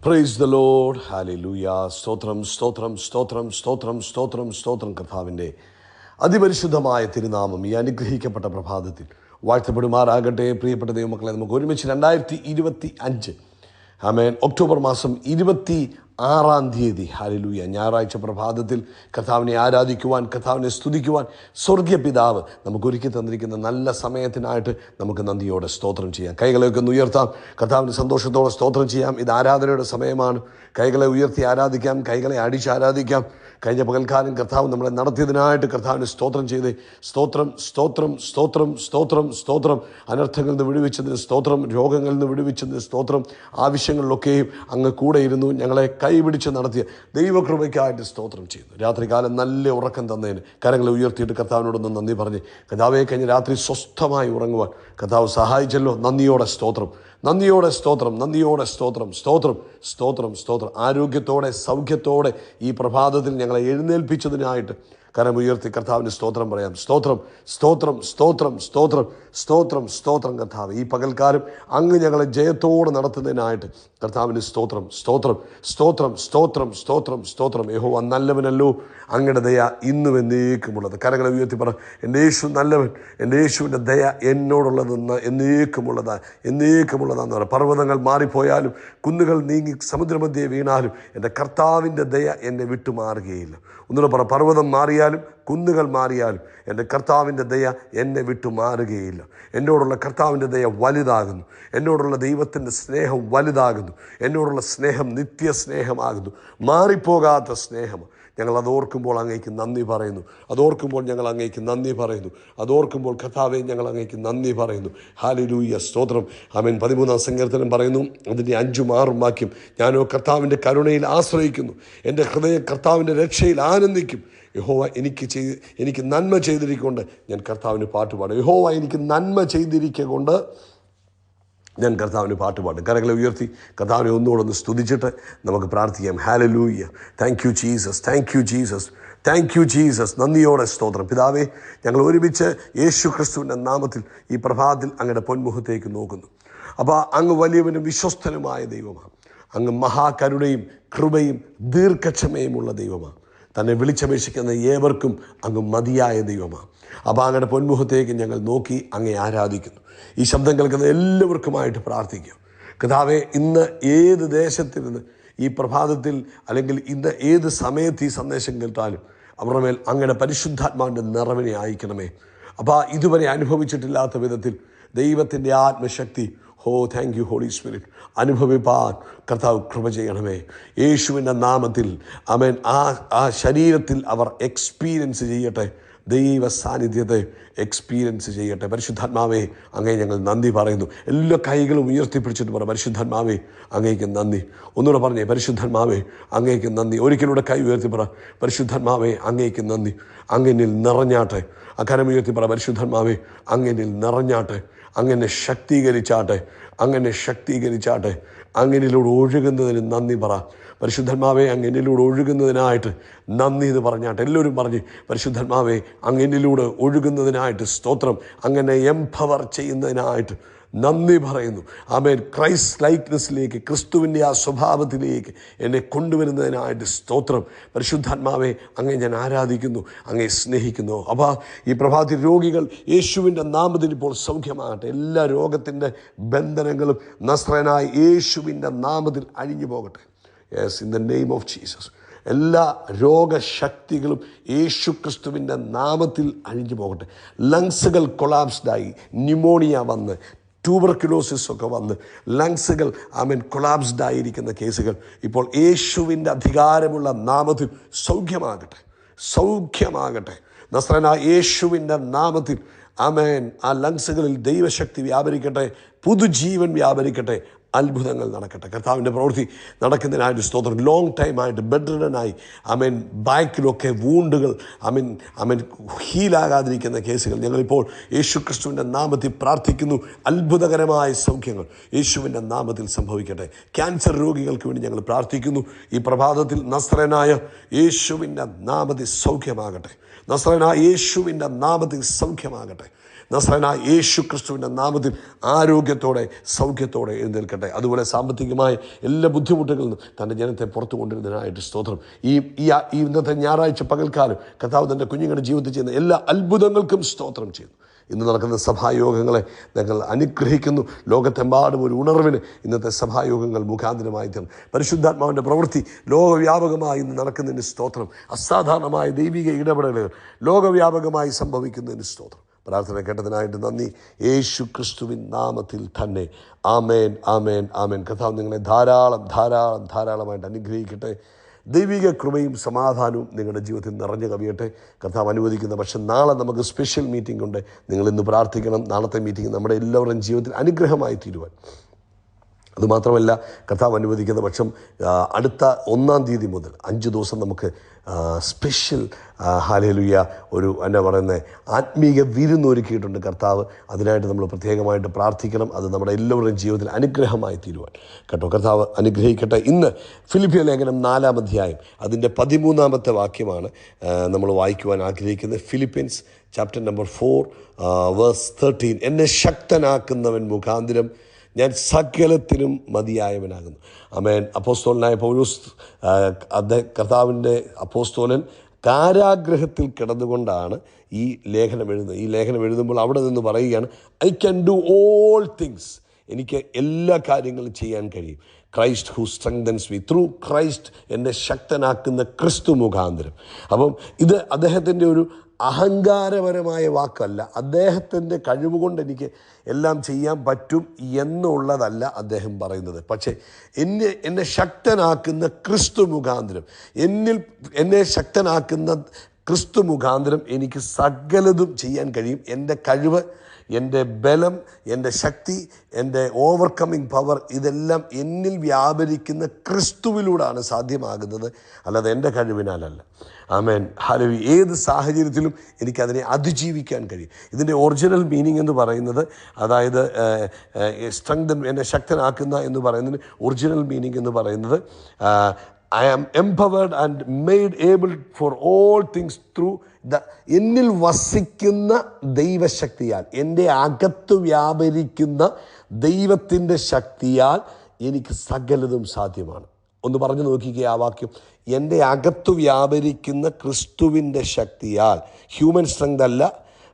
Praise the Lord. Hallelujah. സ്തോത്രം സ്തോത്രം സ്തോത്രം സ്തോത്രം സ്തോത്രം സ്തോത്രം. കർത്താവിൻ്റെ അതിപരിശുദ്ധമായ തിരുനാമം ഈ അനുഗ്രഹിക്കപ്പെട്ട പ്രഭാതത്തിൽ വാഴ്ത്തപ്പെടുമാറാകട്ടെ. പ്രിയപ്പെട്ട ദൈവമക്കളെ, നമുക്ക് ഒരുമിച്ച് 2025 ആമേൻ ഒക്ടോബർ മാസം 26 ഹല്ലേലൂയ ഞായറാഴ്ച പ്രഭാതത്തിൽ കർത്താവിനെ ആരാധിക്കുവാൻ, കർത്താവിനെ സ്തുതിക്കുവാൻ സ്വർഗീയ പിതാവ് നമുക്ക് ഒരുക്കി തന്നിരിക്കുന്ന നല്ല സമയത്തിനായിട്ട് നമുക്ക് നന്ദിയോടെ സ്തോത്രം ചെയ്യാം. കൈകളെയൊക്കെ ഒന്ന് ഉയർത്താം, കർത്താവിന് സന്തോഷത്തോടെ സ്തോത്രം ചെയ്യാം. ഇത് ആരാധനയുടെ സമയമാണ്. കൈകളെ ഉയർത്തി ആരാധിക്കാം, കൈകളെ അടിച്ച് ആരാധിക്കാം. കഴിഞ്ഞ പകൽക്കാലം കർത്താവ് നമ്മളെ നടത്തിയതിനായിട്ട് കർത്താവിന് സ്തോത്രം ചെയ്തേ. സ്തോത്രം സ്തോത്രം സ്തോത്രം സ്തോത്രം സ്തോത്രം. അനർത്ഥങ്ങളിൽ നിന്ന് വിടുവിച്ചതിന് സ്തോത്രം, രോഗങ്ങളിൽ നിന്ന് വിടുവിച്ചതിന് സ്തോത്രം. ആവശ്യങ്ങളിലൊക്കെയും അങ്ങ് കൂടെ ഇരുന്നു ഞങ്ങളെ കൈപിടിച്ച് നടത്തിയ ദൈവകൃപയ്ക്കായിട്ട് സ്തോത്രം ചെയ്യുന്നു. രാത്രികാലം നല്ല ഉറക്കം തന്നതിന് കരങ്ങളെ ഉയർത്തിയിട്ട് കർത്താവിനോടൊന്ന് നന്ദി പറഞ്ഞ്, കർത്താവെ കഴിഞ്ഞ രാത്രി സ്വസ്ഥമായി ഉറങ്ങുവാൻ കർത്താവ് സഹായിച്ചല്ലോ. നന്ദിയോടെ സ്തോത്രം, നന്ദിയോടെ സ്തോത്രം, നന്ദിയോടെ സ്തോത്രം, സ്തോത്രം സ്തോത്രം സ്തോത്രം. ആരോഗ്യത്തോടെ സൗഖ്യത്തോടെ ഈ പ്രഭാതത്തിൽ ഞങ്ങളെ എഴുന്നേൽപ്പിച്ചതിനായിട്ട് കരമുയർത്തി കർത്താവിന് സ്തോത്രം പറയാം. സ്തോത്രം സ്തോത്രം സ്തോത്രം സ്തോത്രം സ്തോത്രം സ്തോത്രം. കർത്താവ് ഈ പകൽക്കാലം അങ്ങ് ഞങ്ങളെ ജയത്തോടെ നടത്തുന്നതിനായിട്ട് കർത്താവിന് സ്തോത്രം സ്തോത്രം സ്തോത്രം സ്തോത്രം സ്തോത്രം സ്തോത്രം. യഹോവ നല്ലവനല്ലോ, അങ്ങയുടെ ദയ ഇന്നും എന്നേക്കുമുള്ളത്. കരങ്ങളെ ഉയർത്തി പറ, എൻ്റെ യേശു നല്ലവൻ, എൻ്റെ യേശുവിൻ്റെ ദയ എന്നോടുള്ളതെന്ന് എന്നേക്കുമുള്ളതാന്ന് പറ. പർവ്വതങ്ങൾ മാറിപ്പോയാലും, കുന്നുകൾ നീങ്ങി സമുദ്രമധ്യേ വീണാലും എൻ്റെ കർത്താവിൻ്റെ ദയ എന്നെ വിട്ടുമാറുകയില്ല. ഒന്നുകൂടെ പറ, പർവ്വതം മാറിയാലും കുന്നുകൾ മാറിയാലും എൻ്റെ കർത്താവിൻ്റെ ദയ എന്നെ വിട്ടു മാറുകയില്ല. എന്നോടുള്ള കർത്താവിൻ്റെ ദയ വലുതാകുന്നു, എന്നോടുള്ള ദൈവത്തിൻ്റെ സ്നേഹം വലുതാകുന്നു, എന്നോടുള്ള സ്നേഹം നിത്യസ്നേഹമാകുന്നു, മാറിപ്പോകാത്ത സ്നേഹം. ഞങ്ങൾ അതോർക്കുമ്പോൾ അങ്ങേക്ക് നന്ദി പറയുന്നു, അതോർക്കുമ്പോൾ ഞങ്ങൾ അങ്ങേക്ക് നന്ദി പറയുന്നു, അതോർക്കുമ്പോൾ കർത്താവെ ഞങ്ങൾ അങ്ങേക്ക് നന്ദി പറയുന്നു. ഹല്ലേലൂയ സ്തോത്രം. ആമേൻ. 13-ാം സങ്കീർത്തനം പറയുന്നു, അതിൻ്റെ 5ഉം 6ഉം വാക്യം, ഞാനോ കർത്താവിൻ്റെ കരുണയിൽ ആശ്രയിക്കുന്നു, എൻ്റെ ഹൃദയം കർത്താവിൻ്റെ രക്ഷയിൽ ആനന്ദിക്കും. യഹോവ എനിക്ക് നന്മ ചെയ്തിരിക്കൊണ്ട് ഞാൻ കർത്താവിന് പാട്ടുപാടും. യഹോവ എനിക്ക് നന്മ ചെയ്തിരിക്കൊണ്ട് ഞാൻ കർത്താവിന് പാട്ടുപാടും. കരങ്ങളെ ഉയർത്തി കർത്താവിനെ ഒന്നുകൂടെ സ്തുതിച്ചിട്ട് നമുക്ക് പ്രാർത്ഥിക്കാം. Hallelujah. Thank you Jesus, thank you Jesus, thank you Jesus. നന്ദിയോടെ സ്തോത്രം. പിതാവേ, ഞങ്ങൾ ഒരുമിച്ച് യേശു ക്രിസ്തുവിൻ്റെ നാമത്തിൽ ഈ പ്രഭാതത്തിൽ അങ്ങയുടെ പൊന്മുഖത്തേക്ക് നോക്കുന്നു. അപ്പോൾ അങ്ങ് വലിയവനും വിശ്വസ്തനുമായ ദൈവമാണ്. അങ്ങ് മഹാകരുണയും കൃപയും ദീർഘക്ഷമയുമുള്ള ദൈവമാണ്. തന്നെ വിളിച്ചപേക്ഷിക്കുന്ന ഏവർക്കും അങ്ങ് മതിയായ ദൈവമാണ്. അപ്പോൾ അങ്ങയുടെ പൊന്മുഖത്തേക്ക് ഞങ്ങൾ നോക്കി അങ്ങേ ആരാധിക്കുന്നു. ഈ ശബ്ദം കേൾക്കുന്ന എല്ലാവർക്കുമായിട്ട് പ്രാർത്ഥിക്കും. കർത്താവേ, ഇന്ന് ഏത് ദേശത്തിരുന്ന് ഈ പ്രഭാതത്തിൽ അല്ലെങ്കിൽ ഇന്ന് ഏത് സമയത്ത് ഈ സന്ദേശം കേട്ടാലും അവരുടെ മേൽ അങ്ങയുടെ പരിശുദ്ധാത്മാവിൻ്റെ നിറവിനെ അയക്കണമേ. അപ്പോൾ ഇതുവരെ അനുഭവിച്ചിട്ടില്ലാത്ത വിധത്തിൽ ദൈവത്തിൻ്റെ ആത്മശക്തി, താങ്ക് യു ഹോളി സ്പിരിറ്റ്, അനുഭവിപ്പാൻ കർത്താവ് കൃപ ചെയ്യണമേ. യേശുവിൻ്റെ നാമത്തിൽ ആമേൻ. ആ ശരീരത്തിൽ അവർ എക്സ്പീരിയൻസ് ചെയ്യട്ടെ, ദൈവ സാന്നിധ്യത്തെ എക്സ്പീരിയൻസ് ചെയ്യട്ടെ. പരിശുദ്ധാത്മാവേ, അങ്ങേ ഞങ്ങൾ നന്ദി പറയുന്നു. എല്ലാ കൈകളും ഉയർത്തിപ്പിടിച്ചിട്ട് പറ, പരിശുദ്ധാത്മാവേ അങ്ങേക്ക് നന്ദി. ഒന്നുകൂടെ പറഞ്ഞേ, പരിശുദ്ധാത്മാവേ അങ്ങേക്ക് നന്ദി. ഒരിക്കലൂടെ കൈ ഉയർത്തി പറ, പരിശുദ്ധാത്മാവേ അങ്ങേക്ക് നന്ദി. അങ്ങനിൽ നിറഞ്ഞാട്ടെ. അക്കരമുയർത്തി പറ, പരിശുദ്ധാത്മാവേ അങ്ങനിൽ നിറഞ്ഞാട്ടെ, അങ്ങനെ ശക്തീകരിച്ചാട്ടെ, അങ്ങനെ ശക്തീകരിച്ചാട്ടെ. അങ്ങനിലൂടെ ഒഴുകുന്നതിന് നന്ദി പറ. പരിശുദ്ധന്മാവേ, അങ്ങനിലൂടെ ഒഴുകുന്നതിനായിട്ട് നന്ദി എന്ന് പറഞ്ഞാട്ടെ. എല്ലാവരും പറഞ്ഞ്, പരിശുദ്ധന്മാവേ അങ്ങനിലൂടെ ഒഴുകുന്നതിനായിട്ട് സ്തോത്രം, അങ്ങനെ എംപവർ ചെയ്യുന്നതിനായിട്ട് നന്ദി പറയുന്നു. ആമേൻ. ക്രൈസ്റ്റ് ലൈക്നെസ്സിലേക്ക്, ക്രിസ്തുവിൻ്റെ ആ സ്വഭാവത്തിലേക്ക് എന്നെ കൊണ്ടുവരുന്നതിനായിട്ട് സ്തോത്രം. പരിശുദ്ധാത്മാവെ അങ്ങേ ഞാൻ ആരാധിക്കുന്നു, അങ്ങേ സ്നേഹിക്കുന്നു. അപ്പോൾ ഈ പ്രഭാതി രോഗികൾ യേശുവിൻ്റെ നാമത്തിൽ ഇപ്പോൾ സൗഖ്യമാകട്ടെ. എല്ലാ രോഗത്തിൻ്റെ ബന്ധനങ്ങളും നസ്രയനായ യേശുവിൻ്റെ നാമത്തിൽ അഴിഞ്ഞു പോകട്ടെ. Yes, in the name of Jesus. എല്ലാ രോഗശക്തികളും യേശു ക്രിസ്തുവിൻ്റെ നാമത്തിൽ അഴിഞ്ഞു പോകട്ടെ. ലങ്സുകൾ കൊളാപ്സ്ഡായി, ന്യൂമോണിയ വന്ന്, ട്യൂബർക്യുലോസിസ് ഒക്കെ വന്ന് ലങ്സുകൾ കൊളാപ്സ്ഡ് ആയിരിക്കുന്ന കേസുകൾ ഇപ്പോൾ യേശുവിൻ്റെ അധികാരമുള്ള നാമത്തിൽ സൗഖ്യമാകട്ടെ, സൗഖ്യമാകട്ടെ. നസ്രയനായ യേശുവിൻ്റെ നാമത്തിൽ ആമേൻ. ആ ലങ്സുകളിൽ ദൈവശക്തി വ്യാപരിക്കട്ടെ, പുതുജീവൻ വ്യാപരിക്കട്ടെ, അത്ഭുതങ്ങൾ നടക്കട്ടെ. കർത്താവിൻ്റെ പ്രവൃത്തി നടക്കുന്നതിനായിട്ട് സ്തോത്രം. ലോങ് ടൈമായിട്ട് ബെഡ്രിഡനായി ബാക്കിലൊക്കെ വൂണ്ടുകൾ ഹീലാകാതിരിക്കുന്ന കേസുകൾ ഞങ്ങളിപ്പോൾ യേശു ക്രിസ്തുവിൻ്റെ നാമത്തിൽ പ്രാർത്ഥിക്കുന്നു. അത്ഭുതകരമായ സൗഖ്യങ്ങൾ യേശുവിൻ്റെ നാമത്തിൽ സംഭവിക്കട്ടെ. ക്യാൻസർ രോഗികൾക്ക് വേണ്ടി ഞങ്ങൾ പ്രാർത്ഥിക്കുന്നു. ഈ പ്രഭാതത്തിൽ നസ്രയനായ യേശുവിൻ്റെ നാമത്തിൽ സൗഖ്യമാകട്ടെ, നസ്രയനായ യേശുവിൻ്റെ നാമത്തിൽ സൗഖ്യമാകട്ടെ. നസ്രായനായ യേശു ക്രിസ്തുവിൻ്റെ നാമത്തിൽ ആരോഗ്യത്തോടെ സൗഖ്യത്തോടെ എഴുന്നേൽക്കട്ടെ. അതുപോലെ സാമ്പത്തികമായ എല്ലാ ബുദ്ധിമുട്ടുകളിൽ നിന്നും തൻ്റെ ജനത്തെ പുറത്തു കൊണ്ടുവരുന്നതിനായിട്ട് സ്തോത്രം. ഈ ഇന്നത്തെ ഞായറാഴ്ച പകൽക്കാലം കർത്താവ് തൻ്റെ കുഞ്ഞുങ്ങളുടെ ജീവിതത്തിൽ ചെയ്യുന്ന എല്ലാ അത്ഭുതങ്ങൾക്കും സ്തോത്രം ചെയ്യുന്നു. ഇന്ന് നടക്കുന്ന സഭായോഗങ്ങളെ ഞങ്ങൾ അനുഗ്രഹിക്കുന്നു. ലോകത്തെമ്പാടും ഒരു ഉണർവിന് ഇന്നത്തെ സഭായോഗങ്ങൾ മുഖാന്തരമായി തീർന്നു. പരിശുദ്ധാത്മാവിൻ്റെ പ്രവൃത്തി ലോകവ്യാപകമായി ഇന്ന് നടക്കുന്നതിന് സ്തോത്രം. അസാധാരണമായ ദൈവിക ഇടപെടലുകൾ ലോകവ്യാപകമായി സംഭവിക്കുന്നതിന് സ്തോത്രം. പ്രാർത്ഥന കേട്ടതിനായിട്ട് നന്ദി. യേശു ക്രിസ്തുവിൻ നാമത്തിൽ തന്നെ ആമേൻ, ആമേൻ, ആമേൻ. കർത്താവ് നിങ്ങളെ ധാരാളമായിട്ട് അനുഗ്രഹിക്കട്ടെ. ദൈവിക കൃപയും സമാധാനവും നിങ്ങളുടെ ജീവിതത്തിൽ നിറഞ്ഞു കവിയട്ടെ. കർത്താവ് അനുവദിക്കുന്ന പക്ഷേ നാളെ നമുക്ക് സ്പെഷ്യൽ മീറ്റിംഗ് ഉണ്ട്. നിങ്ങളിന്ന് പ്രാർത്ഥിക്കണം. നാളത്തെ മീറ്റിംഗ് നമ്മുടെ എല്ലാവരുടെയും ജീവിതത്തിൽ അനുഗ്രഹമായി തീരുവാൻ. അതുമാത്രമല്ല, കർത്താവ് അനുവദിക്കുന്ന പക്ഷം അടുത്ത 1-ാം തീയതി മുതൽ 5 ദിവസം നമുക്ക് സ്പെഷ്യൽ ഹല്ലേലൂയ ഒരു എന്നാ പറയുന്നത് ആത്മീക വിരുന്നൊരുക്കിയിട്ടുണ്ട് കർത്താവ്. അതിനായിട്ട് നമ്മൾ പ്രത്യേകമായിട്ട് പ്രാർത്ഥിക്കണം. അത് നമ്മുടെ എല്ലാവരുടെയും ജീവിതത്തിൽ അനുഗ്രഹമായി തീരുവാൻ കേട്ടോ. കർത്താവ് അനുഗ്രഹിക്കട്ടെ. ഇന്ന് ഫിലിപ്പിയ ലേഖനം 4-ാം അധ്യായം അതിൻ്റെ 13-ാമത്തെ വാക്യമാണ് നമ്മൾ വായിക്കുവാൻ ആഗ്രഹിക്കുന്നത്. Philippians chapter number 4 verse 13. എന്നെ ശക്തനാക്കുന്നവൻ മുഖാന്തരം ഞാൻ സകലത്തിനും മതിയായവനാകുന്നു. ആമേൻ. അപ്പോസ്തലനായ പൗലോസ് കർത്താവിൻ്റെ അപ്പോസ്തലൻ കാരാഗ്രഹത്തിൽ കിടന്നുകൊണ്ടാണ് ഈ ലേഖനം എഴുതുന്നത്. ഈ ലേഖനം എഴുതുമ്പോൾ അവിടെ നിന്ന് പറയുകയാണ്, I can do all things. എനിക്ക് എല്ലാ കാര്യങ്ങളും ചെയ്യാൻ കഴിയും. Christ who strengthens me. Through Christ എന്നെ ശക്തനാക്കുന്ന ക്രിസ്തു മുഖാന്തരം. അപ്പം ഇത് അദ്ദേഹത്തിൻ്റെ ഒരു അഹങ്കാരപരമായ വാക്കല്ല. അദ്ദേഹത്തിൻ്റെ കഴിവുകൊണ്ട് എനിക്ക് എല്ലാം ചെയ്യാൻ പറ്റും എന്നുള്ളതല്ല അദ്ദേഹം പറയുന്നത്. പക്ഷേ എന്നെ ശക്തനാക്കുന്ന ക്രിസ്തു മുഖാന്തരം, എന്നെ ശക്തനാക്കുന്ന ക്രിസ്തു മുഖാന്തരം എനിക്ക് സകലതും ചെയ്യാൻ കഴിയും. എൻ്റെ കഴിവ്, എൻ്റെ ബലം, എൻ്റെ ശക്തി, എൻ്റെ ഓവർകമ്മിങ് പവർ ഇതെല്ലാം എന്നിൽ വ്യാപരിക്കുന്ന ക്രിസ്തുവിലൂടെയാണ് സാധ്യമാകുന്നത്, അല്ലാതെ എൻ്റെ കഴിവിനാലല്ല. ആമേൻ. ഹല്ലേലൂയ. ഏത് സാഹചര്യത്തിലും എനിക്കതിനെ അതിജീവിക്കാൻ കഴിയും. ഇതിൻ്റെ ഒറിജിനൽ മീനിങ് എന്ന് പറയുന്നത്, അതായത് സ്ട്രെങ്തൻ, എന്നെ ശക്തനാക്കുന്ന എന്ന് പറയുന്നതിന് ഒറിജിനൽ മീനിങ് എന്ന് പറയുന്നത് I am empowered and made able for all things through എന്നിൽ വസിക്കുന്ന ദൈവശക്തിയാൽ, എൻ്റെ അകത്ത് വ്യാപരിക്കുന്ന ദൈവത്തിൻ്റെ ശക്തിയാൽ എനിക്ക് സകലതും സാധ്യമാണ്. ഒന്ന് പറഞ്ഞു നോക്കിക്കേ ആ വാക്യം. എൻ്റെ അകത്ത് വ്യാപരിക്കുന്ന ക്രിസ്തുവിൻ്റെ ശക്തിയാൽ, ഹ്യൂമൻ സ്ട്രെങ്ത് അല്ല,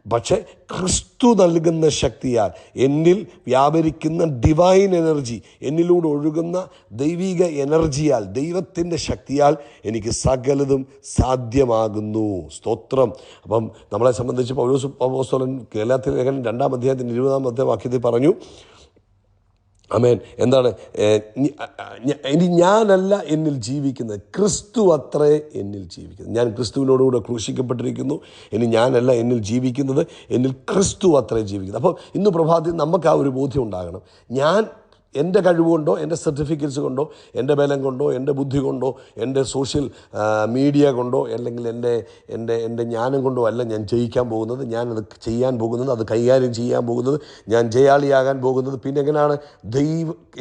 പക്ഷേ ക്രിസ്തു നൽകുന്ന ശക്തിയാൽ, എന്നിൽ വ്യാപരിക്കുന്ന ഡിവൈൻ എനർജി, എന്നിലൂടെ ഒഴുകുന്ന ദൈവിക എനർജിയാൽ, ദൈവത്തിൻ്റെ ശക്തിയാൽ എനിക്ക് സകലതും സാധ്യമാകുന്നു. സ്തോത്രം. അപ്പം നമ്മളെ സംബന്ധിച്ച് പൗലോസ് അപ്പോസ്തലൻ ഗലാത്യ ലേഖനം 2-ാം അധ്യായത്തിൻ്റെ 20-ാമത്തെ വാക്യത്തിൽ പറഞ്ഞു, ആമേൻ. എന്താണ്? ഇനി ഞാനല്ല എന്നിൽ ജീവിക്കുന്നത്, ക്രിസ്തു അത്രേ എന്നിൽ ജീവിക്കുന്നത്. ഞാൻ ക്രിസ്തുവിനോടുകൂടെ ക്രൂശിക്കപ്പെട്ടിരിക്കുന്നു. ഇനി ഞാനല്ല എന്നിൽ ജീവിക്കുന്നത്, എന്നിൽ ക്രിസ്തു അത്രേ ജീവിക്കുന്നത്. അപ്പോൾ ഇന്ന് പ്രഭാതത്തിൽ നമുക്ക് ആ ഒരു ബോധ്യം ഉണ്ടാകണം. ഞാൻ എൻ്റെ കഴിവുകൊണ്ടോ, എൻ്റെ സർട്ടിഫിക്കറ്റ്സ് കൊണ്ടോ, എൻ്റെ ബലം കൊണ്ടോ, എൻ്റെ ബുദ്ധി കൊണ്ടോ, എൻ്റെ സോഷ്യൽ മീഡിയ കൊണ്ടോ, അല്ലെങ്കിൽ എൻ്റെ ജ്ഞാനം കൊണ്ടോ അല്ല ഞാൻ ജയിക്കാൻ പോകുന്നത്. ഞാനത് ചെയ്യാൻ പോകുന്നത്, അത് കൈകാര്യം ചെയ്യാൻ പോകുന്നത്, ഞാൻ ജയാളിയാകാൻ പോകുന്നത്. പിന്നെ എങ്ങനെയാണ്?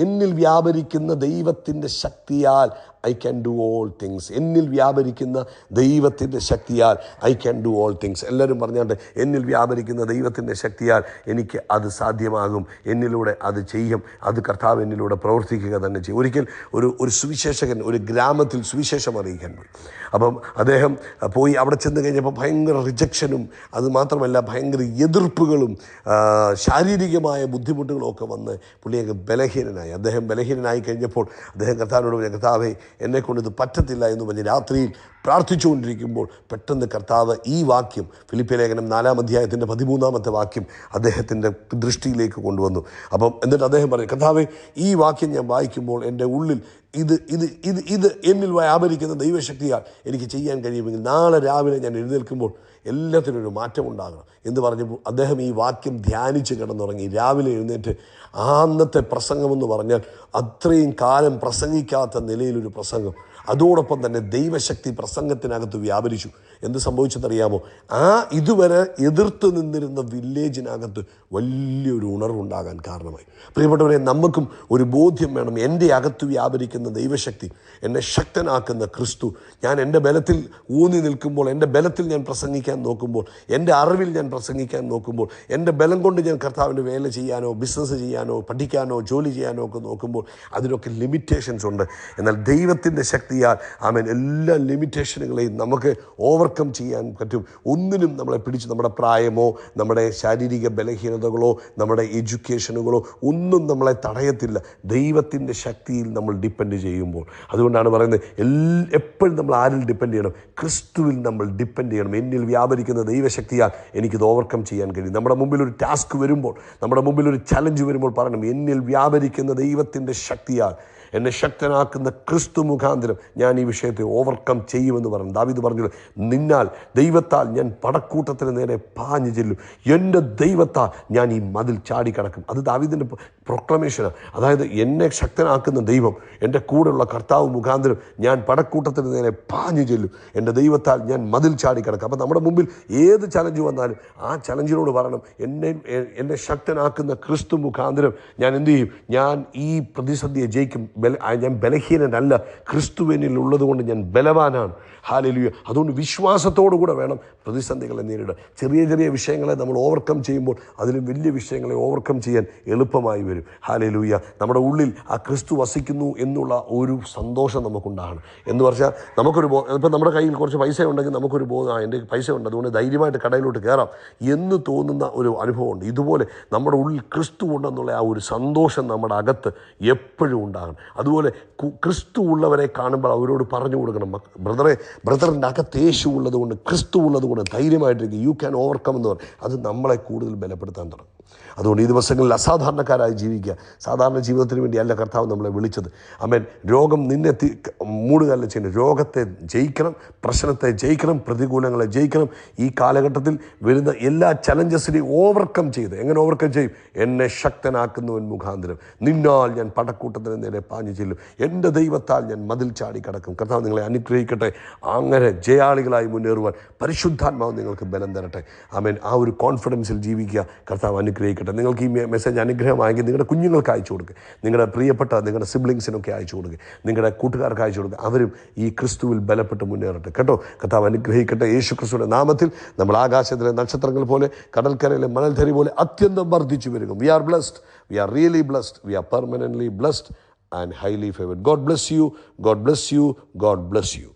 എന്നിൽ വ്യാപരിക്കുന്ന ദൈവത്തിൻ്റെ ശക്തിയാൽ I can do all things. എന്നിൽ വ്യാപരിക്കുന്ന ദൈവത്തിൻ്റെ ശക്തിയാൽ I can do all things. എല്ലാവരും പറഞ്ഞാണ്ട്, എന്നിൽ വ്യാപരിക്കുന്ന ദൈവത്തിൻ്റെ ശക്തിയാൽ എനിക്ക് അത് സാധ്യമാകും, എന്നിലൂടെ അത് ചെയ്യും, അത് കർത്താവ് എന്നിലൂടെ പ്രവർത്തിക്കുക തന്നെ ചെയ്യും. ഒരിക്കൽ ഒരു സുവിശേഷകൻ ഒരു ഗ്രാമത്തിൽ സുവിശേഷം അറിയിക്കാൻ പോയി. അപ്പം അദ്ദേഹം പോയി അവിടെ ചെന്ന് കഴിഞ്ഞപ്പോൾ ഭയങ്കര റിജക്ഷനും, അതുമാത്രമല്ല ഭയങ്കര എതിർപ്പുകളും ശാരീരികമായ ബുദ്ധിമുട്ടുകളും ഒക്കെ വന്ന് പുള്ളിയൊക്കെ ബലഹീനനായി. അദ്ദേഹം ബലഹീനനായി കഴിഞ്ഞപ്പോൾ അദ്ദേഹം കർത്താവിനോട് പറഞ്ഞു, കർത്താവേ എന്നെക്കൊണ്ട് ഇത് പറ്റത്തില്ല എന്ന് പറഞ്ഞ് രാത്രിയിൽ പ്രാർത്ഥിച്ചുകൊണ്ടിരിക്കുമ്പോൾ പെട്ടെന്ന് കർത്താവ് ഈ വാക്യം, ഫിലിപ്പിയ ലേഖനം 4-ാം അധ്യായത്തിൻ്റെ 13-ാമത്തെ വാക്യം അദ്ദേഹത്തിൻ്റെ ദൃഷ്ടിയിലേക്ക് കൊണ്ടുവന്നു. അപ്പം എന്നിട്ട് അദ്ദേഹം പറയും, കർത്താവേ ഈ വാക്യം ഞാൻ വായിക്കുമ്പോൾ എൻ്റെ ഉള്ളിൽ ഇത് എന്നിൽ വ്യാപരിക്കുന്ന ദൈവശക്തിയാൽ എനിക്ക് ചെയ്യാൻ കഴിയുമെങ്കിൽ നാളെ രാവിലെ ഞാൻ എഴുന്നേൽക്കുമ്പോൾ എല്ലാത്തിനും ഒരു മാറ്റം ഉണ്ടാകണം എന്ന് പറഞ്ഞപ്പോൾ അദ്ദേഹം ഈ വാക്യം ധ്യാനിച്ച് കിടന്നുറങ്ങി. രാവിലെ എഴുന്നേറ്റ് അന്നത്തെ പ്രസംഗമെന്ന് പറഞ്ഞാൽ അത്രയും കാലം പ്രസംഗിക്കാത്ത നിലയിലൊരു പ്രസംഗം അതോടൊപ്പം തന്നെ ദൈവശക്തി പ്രസംഗത്തിനകത്ത് വ്യാപരിച്ചു. എന്ത് സംഭവിച്ചെന്നറിയാമോ? ഇതുവരെ എതിർത്ത് നിന്നിരുന്ന വില്ലേജിനകത്ത് വലിയൊരു ഉണർവുണ്ടാകാൻ കാരണമായി. പ്രിയപ്പെട്ടവരെ, നമുക്കും ഒരു ബോധ്യം വേണം. എൻ്റെ അകത്ത് വ്യാപരിക്കുന്ന ദൈവശക്തി, എന്നെ ശക്തനാക്കുന്ന ക്രിസ്തു, ഞാൻ എൻ്റെ ബലത്തിൽ ഊന്നി നിൽക്കുമ്പോൾ, എൻ്റെ ബലത്തിൽ ഞാൻ പ്രസംഗിക്കാൻ നോക്കുമ്പോൾ, എൻ്റെ അറിവിൽ ഞാൻ പ്രസംഗിക്കാൻ നോക്കുമ്പോൾ, എൻ്റെ ബലം കൊണ്ട് ഞാൻ കർത്താവിൻ്റെ വേല ചെയ്യാനോ ബിസിനസ് ചെയ്യാനോ പഠിക്കാനോ ജോലി ചെയ്യാനോ ഒക്കെ നോക്കുമ്പോൾ അതിനൊക്കെ ലിമിറ്റേഷൻസ് ഉണ്ട്. എന്നാൽ ദൈവത്തിൻ്റെ ശക്തിയാൽ എല്ലാ ലിമിറ്റേഷനുകളെയും നമുക്ക് ഓവർകം ചെയ്യാൻ പറ്റും. ഒന്നിനും നമ്മളെ പിടിച്ച് നമ്മുടെ പ്രായമോ നമ്മുടെ ശാരീരിക ബലഹീനതകളോ നമ്മുടെ എഡ്യൂക്കേഷനുകളോ ഒന്നും നമ്മളെ തടയത്തില്ല, ദൈവത്തിൻ്റെ ശക്തിയിൽ നമ്മൾ ഡിപ്പെൻഡ് ചെയ്യുമ്പോൾ. അതുകൊണ്ടാണ് പറയുന്നത്, എപ്പോഴും നമ്മൾ ആരിൽ ഡിപ്പെൻഡ് ചെയ്യണം? ക്രിസ്തുവിൽ നമ്മൾ ഡിപ്പെൻഡ് ചെയ്യണം. എന്നിൽ വ്യാപരിക്കുന്ന ദൈവശക്തിയാൽ എനിക്കിത് ഓവർകം ചെയ്യാൻ കഴിയും. നമ്മുടെ മുമ്പിൽ ഒരു ടാസ്ക് വരുമ്പോൾ, നമ്മുടെ മുമ്പിൽ ഒരു ചലഞ്ച് വരുമ്പോൾ പറയണം, എന്നിൽ വ്യാപരിക്കുന്ന ദൈവത്തിൻ്റെ ശക്തിയാൽ, എന്നെ ശക്തനാക്കുന്ന ക്രിസ്തു മുഖാന്തരം ഞാൻ ഈ വിഷയത്തെ ഓവർകം ചെയ്യുമെന്ന് പറഞ്ഞു. ദാവീദ് പറഞ്ഞു, നിന്നാൽ ദൈവത്താൽ ഞാൻ പടക്കൂട്ടത്തിന് നേരെ പാഞ്ഞു ചെല്ലും, എൻ്റെ ദൈവത്താൽ ഞാൻ ഈ മതിൽ ചാടിക്കടക്കും. അത് ദാവീദിൻ്റെ പ്രൊക്ലമേഷനാണ്. അതായത് എന്നെ ശക്തനാക്കുന്ന ദൈവം, എൻ്റെ കൂടെയുള്ള കർത്താവ് മുഖാന്തരം ഞാൻ പടക്കൂട്ടത്തിന് നേരെ പാഞ്ഞു ചെല്ലും, എൻ്റെ ദൈവത്താൽ ഞാൻ മതിൽ ചാടിക്കടക്കും. അപ്പം നമ്മുടെ മുമ്പിൽ ഏത് ചലഞ്ച് വന്നാലും ആ ചലഞ്ചിനോട് പറയണം, എന്നെ ശക്തനാക്കുന്ന ക്രിസ്തു മുഖാന്തരം ഞാൻ എന്ത് ചെയ്യും? ഞാൻ ഈ പ്രതിസന്ധിയെ ജയിക്കും. ഞാൻ ബലഹീനനല്ല, ക്രിസ്തുവിനിൽ ഉള്ളത് കൊണ്ട് ഞാൻ ബലവാനാണ്. ഹല്ലേലൂയ. അതുകൊണ്ട് വിശ്വാസത്തോടു കൂടെ വേണം പ്രതിസന്ധികളെ നേരിടുക. ചെറിയ ചെറിയ വിഷയങ്ങളെ നമ്മൾ ഓവർകം ചെയ്യുമ്പോൾ അതിലും വലിയ വിഷയങ്ങളെ ഓവർകം ചെയ്യാൻ എളുപ്പമായി വരും. ഹല്ലേലൂയ. നമ്മുടെ ഉള്ളിൽ ആ ക്രിസ്തു വസിക്കുന്നു എന്നുള്ള ഒരു സന്തോഷം നമുക്കുണ്ടാകണം. എന്ന് പറഞ്ഞാൽ നമുക്കൊരു ഇപ്പം നമ്മുടെ കയ്യിൽ കുറച്ച് പൈസ ഉണ്ടെങ്കിൽ നമുക്കൊരു എൻ്റെ പൈസ ഉണ്ട്, അതുകൊണ്ട് ധൈര്യമായിട്ട് കടയിലോട്ട് കയറാം എന്ന് തോന്നുന്ന ഒരു അനുഭവമുണ്ട്. ഇതുപോലെ നമ്മുടെ ഉള്ളിൽ ക്രിസ്തു ഉണ്ടെന്നുള്ള ആ ഒരു സന്തോഷം നമ്മുടെ അകത്ത് എപ്പോഴും ഉണ്ടാകണം. അതുപോലെ ക്രിസ്തു ഉള്ളവരെ കാണുമ്പോൾ അവരോട് പറഞ്ഞു കൊടുക്കണം, ബ്രദറിൻ്റെ അകത്ത് യേശു ഉള്ളത് കൊണ്ട്, ക്രിസ്തു ഉള്ളത് കൊണ്ട് ധൈര്യമായിട്ടിരിക്കും, യു ക്യാൻ ഓവർകം എന്ന് പറയും. അത് നമ്മളെ കൂടുതൽ ബലപ്പെടുത്താൻ തുടങ്ങും. അതുകൊണ്ട് ഈ ദിവസങ്ങളിൽ അസാധാരണക്കാരായി ജീവിക്കുക. സാധാരണ ജീവിതത്തിന് വേണ്ടിയല്ല കർത്താവ് നമ്മളെ വിളിച്ചത്. ആമേൻ. രോഗം നിന്നെ മൂടുകയല്ല ചെയ്യുന്നത്. രോഗത്തെ ജയിക്കണം, പ്രശ്നത്തെ ജയിക്കണം, പ്രതികൂലങ്ങളെ ജയിക്കണം. ഈ കാലഘട്ടത്തിൽ വരുന്ന എല്ലാ ചലഞ്ചസിനെയും ഓവർകം ചെയ്ത്, എങ്ങനെ ഓവർകം ചെയ്യും? എന്നെ ശക്തനാക്കുന്നവൻ മുഖാന്തരം നിന്നാൽ ഞാൻ പടക്കൂട്ടത്തിന് നേരെ പാഞ്ഞു ചെല്ലും, എൻ്റെ ദൈവത്താൽ ഞാൻ മതിൽ ചാടി കടക്കും. കർത്താവ് നിങ്ങളെ അനുഗ്രഹിക്കട്ടെ. അങ്ങനെ ജയാളികളായി മുന്നേറുവാൻ പരിശുദ്ധാത്മാവ് നിങ്ങൾക്ക് ബലം തരട്ടെ. ആമേൻ. ആ ഒരു കോൺഫിഡൻസിൽ ജീവിക്കുക. കർത്താവ് അനുഗ്രഹിക്കട്ടെ. നിങ്ങൾക്ക് ഈ മെസ്സേജ് അനുഗ്രഹമായെങ്കിൽ നിങ്ങളുടെ കുഞ്ഞുങ്ങൾക്ക് അയച്ചു കൊടുക്കുക, നിങ്ങളുടെ പ്രിയപ്പെട്ട നിങ്ങളുടെ സിബ്ലിങ്സിനൊക്കെ അയച്ചു കൊടുക്കുക, നിങ്ങളുടെ കൂട്ടുകാർക്ക് അയച്ചു കൊടുക്കുക. അവരും ഈ ക്രിസ്തുവിൽ ബലപ്പെട്ട് മുന്നേറട്ടെ കേട്ടോ. കർത്താവ് അനുഗ്രഹിക്കട്ടെ. യേശു ക്രിസ്തുവിൻ്റെ നാമത്തിൽ നമ്മൾ ആകാശത്തിലെ നക്ഷത്രങ്ങൾ പോലെ കടൽക്കരയിലെ മണൽധരി പോലെ അത്യന്തം വർദ്ധിച്ചു വരും. We are blessed, we are really blessed, we are permanently blessed and highly favored. God bless you. God bless you. God bless you.